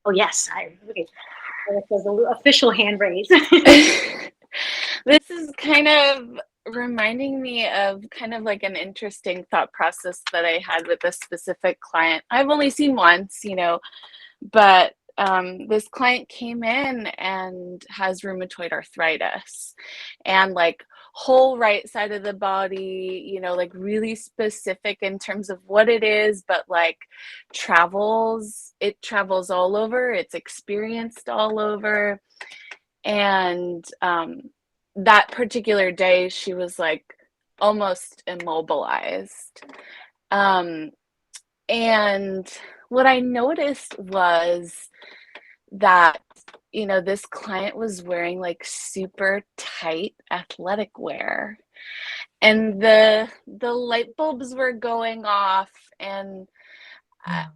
Oh yes, okay. It says official hand raise. This is kind of reminding me of kind of like an interesting thought process that I had with a specific client. I've only seen once, but this client came in and has rheumatoid arthritis and like whole right side of the body, like really specific in terms of what it is, but like it travels all over, it's experienced all over. And that particular day, she was like almost immobilized. And what I noticed was that, this client was wearing like super tight athletic wear. And the light bulbs were going off. And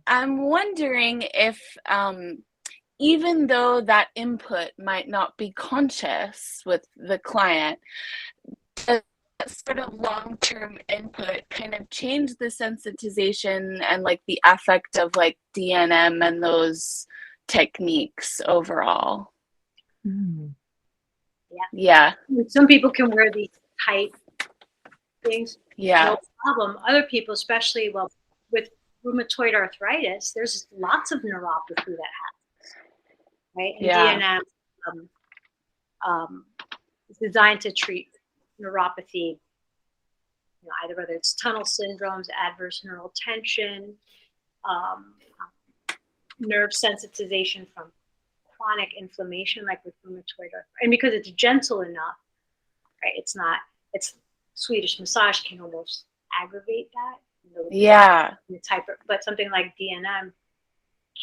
I'm wondering if even though that input might not be conscious with the client, does that sort of long-term input kind of change the sensitization and like the effect of like DNM and those techniques overall? Yeah. Some people can wear these tight things, Yeah. no problem. Other people, especially with rheumatoid arthritis, there's lots of neuropathy that happens, right? And Yeah. DNM is designed to treat neuropathy, either whether it's tunnel syndromes, adverse neural tension, nerve sensitization from chronic inflammation, like with rheumatoid arthritis. And because it's gentle enough, right? It's Swedish massage can almost aggravate that. Yeah. But something like DNM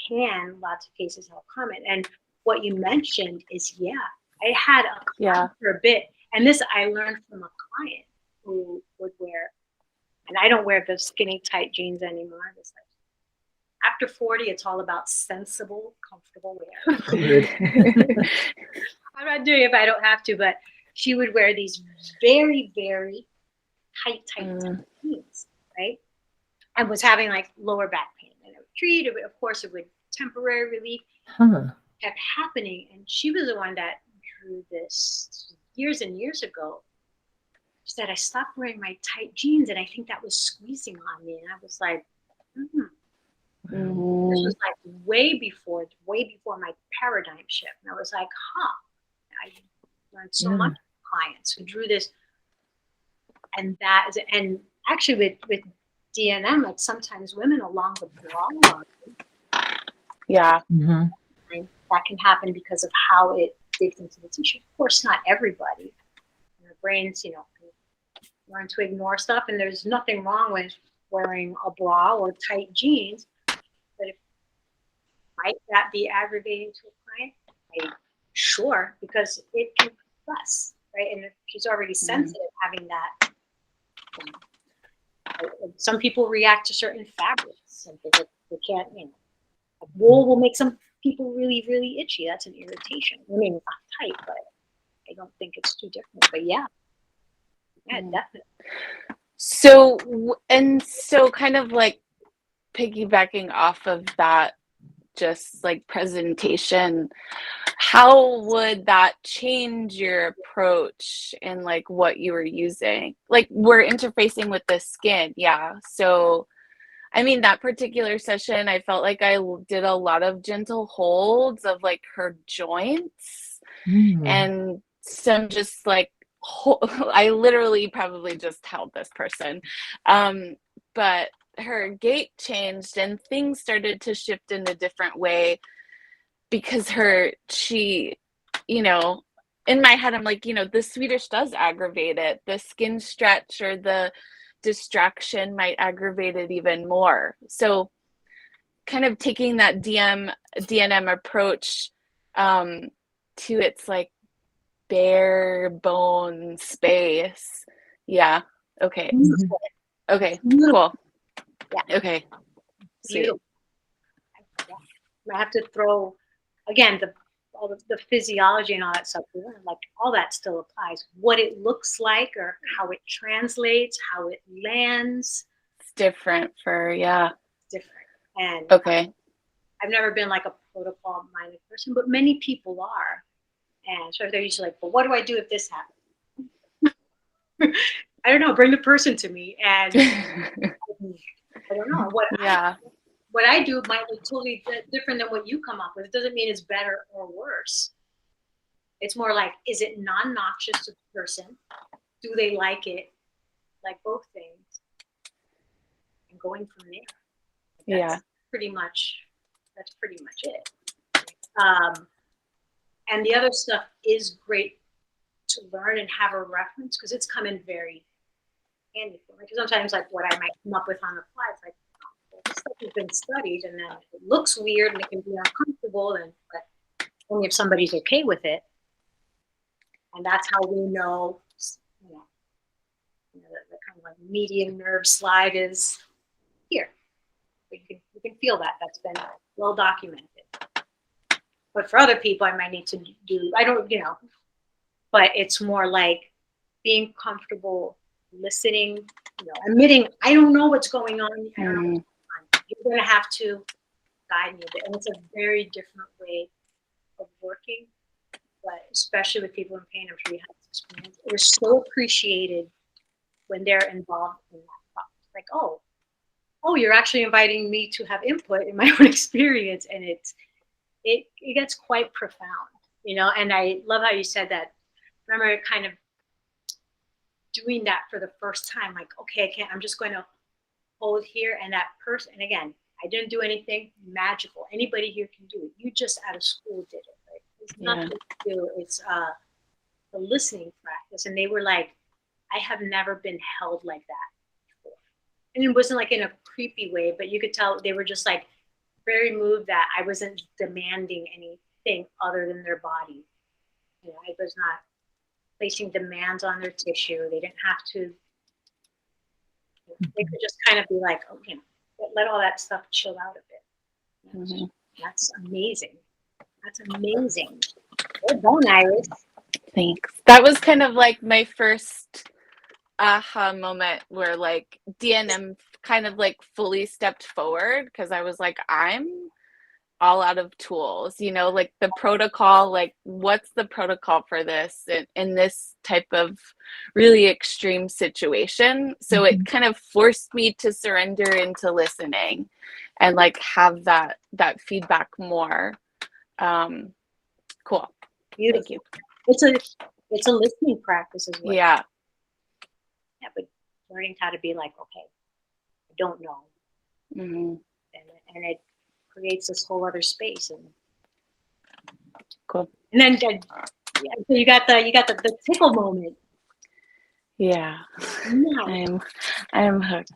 can, lots of cases, help calm it. And what you mentioned is, I had a client for a bit, and this I learned from a client who would wear, and I don't wear the skinny tight jeans anymore. It's like, after 40, it's all about sensible, comfortable wear. I'm not doing it if I don't have to, but she would wear these very, very tight jeans, right? And was having like lower back pain. And it would treat, of course, it would temporary relief. Kept happening. And she was the one that drew this years and years ago. She said, I stopped wearing my tight jeans, and I think that was squeezing on me. And I was like, This was like way before my paradigm shift. And I was like, I learned so much from clients who drew this. And actually with DNM, like sometimes women along the bra line. Yeah. That can happen because of how it digs into the tissue. Of course, not everybody. Our brains, learn to ignore stuff, and there's nothing wrong with wearing a bra or tight jeans. But might that be aggravating to a client? Sure, because it can compress, right? And if she's already sensitive, having that. Some people react to certain fabrics, and they can't. Wool will make some people really, really itchy. That's an irritation. I mean, it's not tight, but I don't think it's too different. But yeah, definitely. So kind of like piggybacking off of that, just like presentation, how would that change your approach and like what you were using? Like, we're interfacing with the skin. Yeah. So I mean, that particular session, I felt like I did a lot of gentle holds of like her joints and some just like, I literally probably just held this person. But her gait changed and things started to shift in a different way because she, in my head, I'm like, the Swedish does aggravate it. The skin stretch or the distraction might aggravate it even more. So kind of taking that DNM approach to its like bare bone space. Yeah. Okay. Okay. Cool. Yeah. Okay. Sweet. I have to throw again all the physiology and all that stuff. Like all that still applies. What it looks like or how it translates, how it lands. It's different for different. And okay. I've never been like a protocol minded person, but many people are. And so they're usually like, well, what do I do if this happens? I don't know, bring the person to me. And I don't know what I do might look totally different than what you come up with. It doesn't mean it's better or worse. It's more like, is it non-noxious to the person? Do they like it? Like both things. And going from there. That's pretty much it. And the other stuff is great to learn and have a reference because it's come in very handy for me. Because sometimes like what I might come up with on the fly, it's like, well, this stuff has been studied and then it looks weird and it can be uncomfortable, but only if somebody's okay with it. And that's how we know, the kind of like median nerve slide is here. We can feel that. That's been well documented. But for other people, I might need to do, but it's more like being comfortable listening, admitting, I don't know what's going on. I don't know what's going on. You're going to have to guide me a bit. And it's a very different way of working, but especially with people in pain, I'm sure you have this experience. It is so appreciated when they're involved in that process. Like, oh, you're actually inviting me to have input in my own experience. And it gets quite profound, and I love how you said that. I remember kind of doing that for the first time, like, okay, I'm just going to hold here, and that person, and again, I didn't do anything magical. Anybody here can do it. You just out of school did it, right? It's nothing to do. It's the listening practice. And they were like, I have never been held like that before. And it wasn't like in a creepy way, but you could tell they were just like very moved that I wasn't demanding anything other than their body. I was not placing demands on their tissue. They didn't have to. They could just kind of be like, okay, let all that stuff chill out a bit. That's amazing. That's amazing. Well done, Iris. Thanks. That was kind of like my first aha moment where like DNM kind of like fully stepped forward, because I was like, I'm all out of tools, like the protocol, like what's the protocol for this in this type of really extreme situation. So it kind of forced me to surrender into listening and like have that feedback more. Cool. Beautiful. Thank you. It's a listening practice as well. Yeah, but learning how to be like, okay, I don't know. And it creates this whole other space. And cool. And then so you got the tickle moment. Yeah. Nice. I'm hooked.